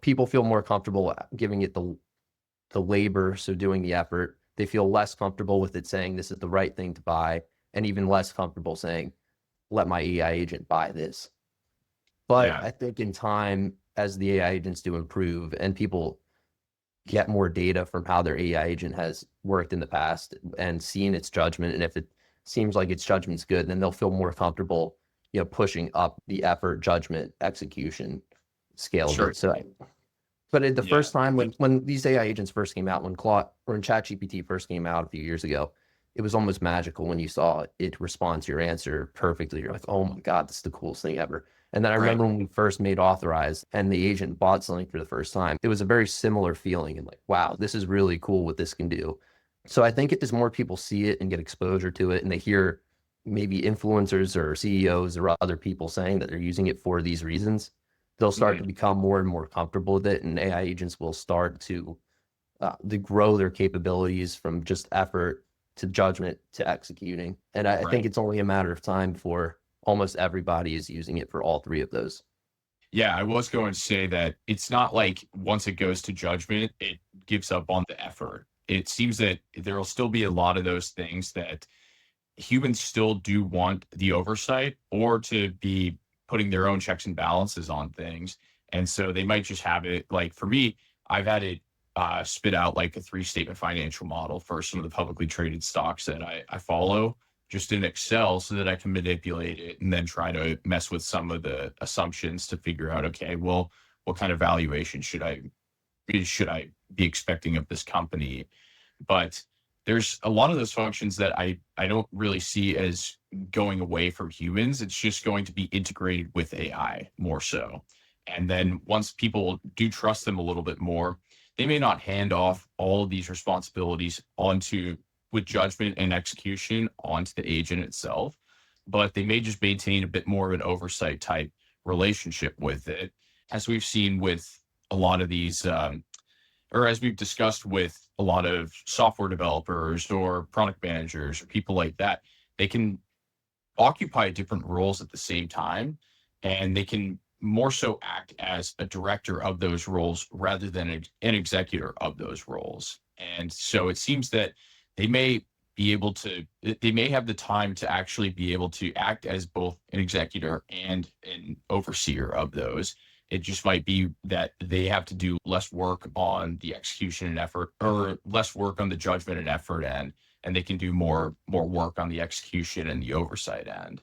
people feel more comfortable giving it the labor, so doing the effort. They feel less comfortable with it saying this is the right thing to buy, and even less comfortable saying, let my AI agent buy this. But Yeah, I think in time, as the AI agents do improve and people get more data from how their AI agent has worked in the past and seen its judgment, and if it seems like its judgment's good, then they'll feel more comfortable, pushing up the effort, judgment, execution scale of sure. it. So but at the Yeah, first time when these AI agents first came out, when Claude or when ChatGPT first came out a few years ago, it was almost magical when you saw it respond to your answer perfectly. You're like, oh my God, this is the coolest thing ever. And then I right. remember when we first made Authorize and the agent bought something for the first time, it was a very similar feeling and like, wow, this is really cool what this can do. So I think as more people see it and get exposure to it and they hear maybe influencers or CEOs or other people saying that they're using it for these reasons, they'll start to Mhm. become more and more comfortable with it, and AI agents will start to grow their capabilities from just effort to judgment to executing. And I think Right. it's only a matter of time before almost everybody is using it for all three of those. Yeah, I was going to say that it's not like once it goes to judgment, it gives up on the effort. It seems that there will still be a lot of those things that humans still do want the oversight or to be putting their own checks and balances on things. And so they might just have it like for me, I've had it spit out like a three statement financial model for some of the publicly traded stocks that I follow just in Excel so that I can manipulate it and then try to mess with some of the assumptions to figure out, okay, well, what kind of valuation should I be expecting of this company? But there's a lot of those functions that I don't really see as going away from humans. It's just going to be integrated with AI more so. And then once people do trust them a little bit more, they may not hand off all of these responsibilities onto with judgment and execution onto the agent itself, but they may just maintain a bit more of an oversight type relationship with it, as we've seen with a lot of these or as we've discussed with a lot of software developers or product managers or people like that, they can occupy different roles at the same time, and they can more so act as a director of those roles rather than an executor of those roles. And so it seems that they may they may have the time to actually be able to act as both an executor and an overseer of those. It just might be that they have to do less work on the execution and effort, or less work on the judgment and effort end, and they can do more work on the execution and the oversight end.